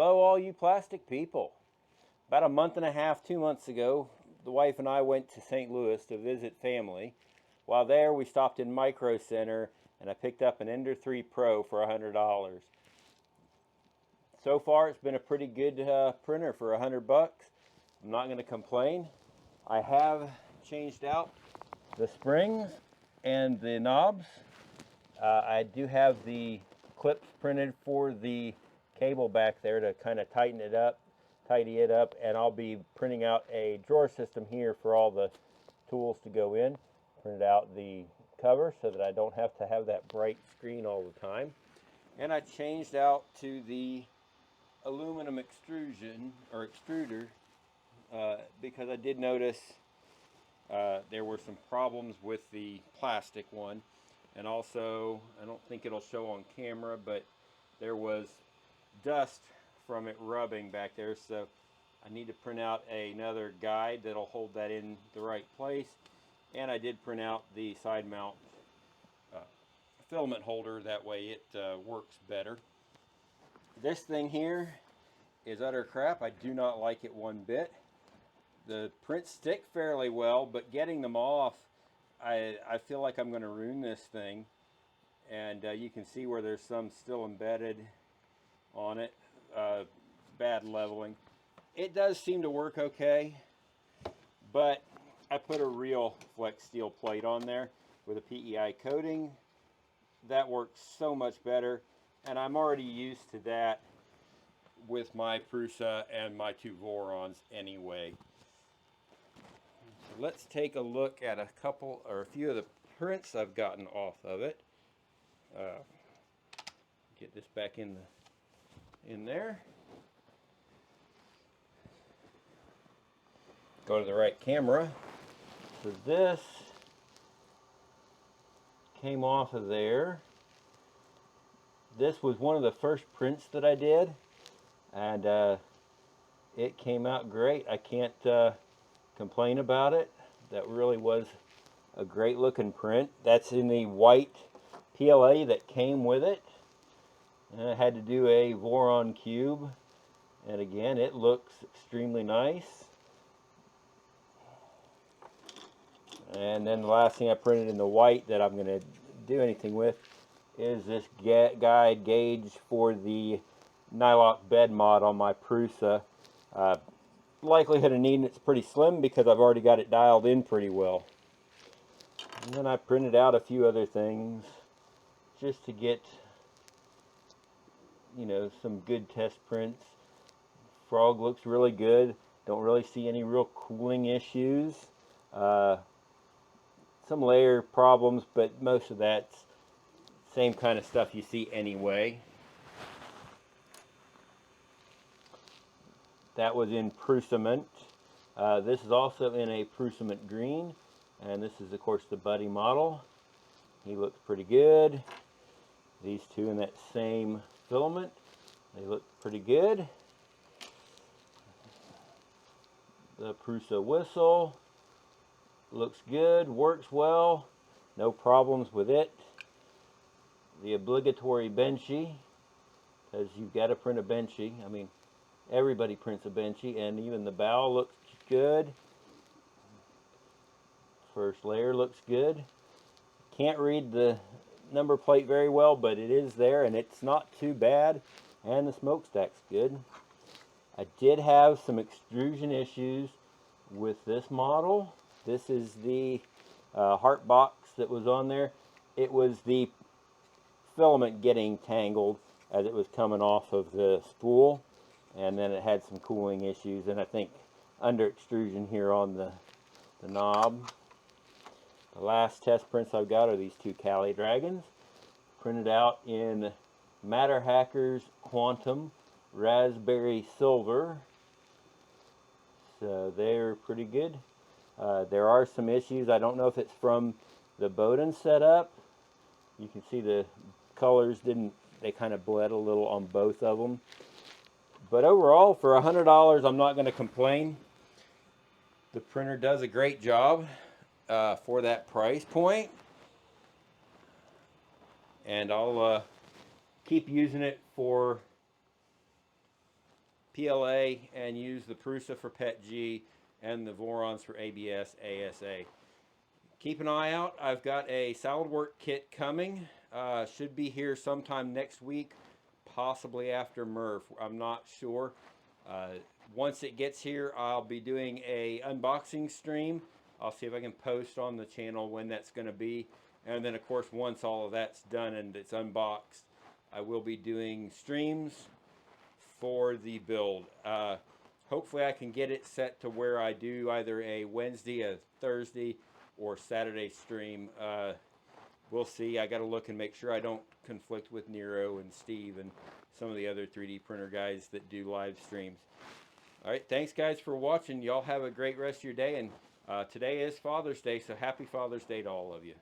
Hello all you plastic people. About a month and a half, 2 months ago, the wife and I went to St. Louis to visit family. While there, we stopped in Micro Center and I picked up an Ender 3 Pro for $100. So far, it's been a pretty good printer for $100. I'm not going to complain. I have changed out the springs and the knobs. I do have the clips printed for the cable back there to kind of tidy it up, and I'll be printing out a drawer system here for all the tools to go in. Printed out the cover so that I don't have to have that bright screen all the time. And I changed out to the aluminum extruder because I did notice there were some problems with the plastic one, and also I don't think it'll show on camera, but there was dust from it rubbing back there, so I need to print out another guide that'll hold that in the right place. And I did print out the side mount filament holder, that way it works better. This thing here is utter crap. I do not like it one bit. The prints stick fairly well, but getting them off, I feel like I'm going to ruin this thing. And you can see where there's some still embedded on it. Bad leveling. It does seem to work okay, but I put a real flex steel plate on there with a PEI coating. That works so much better, and I'm already used to that with my Prusa and my two Vorons anyway. So let's take a look at a few of the prints I've gotten off of it. Get this back in there. Go to the right camera. So this came off of there. This was one of the first prints that I did, and it came out great. I can't complain about it. That really was a great looking print. That's in the white PLA that came with it. And I had to do a Voron cube, and again, it looks extremely nice. And then the last thing I printed in the white that I'm going to do anything with is this guide gauge for the nylock bed mod on my Prusa. Likelihood of needing it's pretty slim because I've already got it dialed in pretty well. And then I printed out a few other things just to get, you know, some good test prints. Frog looks really good. Don't really see any real cooling issues. Some layer problems, but most of that's same kind of stuff you see anyway. That was in Prusament. This is also in a Prusament green, and this is of course the Buddy model. He looks pretty good. These two in that same filament, they look pretty good. The Prusa whistle looks good, works well, no problems with it. The obligatory Benchy, because you've got to print a Benchy. I mean, everybody prints a Benchy, and even the bow looks good. First layer looks good. Can't read the number plate very well, but it is there, and it's not too bad, and the smokestack's good. I did have some extrusion issues with this model. This is the heart box that was on there. It was the filament getting tangled as it was coming off of the spool, and then it had some cooling issues, and I think under extrusion here on the knob. The last test prints I've got are these two Cali Dragons, printed out in Matter Hackers Quantum Raspberry Silver. So they're pretty good. There are some issues. I don't know if it's from the Bowden setup. You can see the colors they kind of bled a little on both of them. But overall, for $100, I'm not going to complain. The printer does a great job for that price point. And I'll keep using it for PLA and use the Prusa for PETG and the Vorons for ABS, ASA. Keep an eye out. I've got a SolidWorks kit coming. Should be here sometime next week, possibly after Murph. I'm not sure. Once it gets here, I'll be doing a unboxing stream. I'll see if I can post on the channel when that's going to be. And then, of course, once all of that's done and it's unboxed, I will be doing streams for the build. Hopefully I can get it set to where I do either a Wednesday, a Thursday, or Saturday stream. We'll see. I got to look and make sure I don't conflict with Nero and Steve and some of the other 3D printer guys that do live streams. All right, thanks guys for watching. Y'all have a great rest of your day. And today is Father's Day, so happy Father's Day to all of you.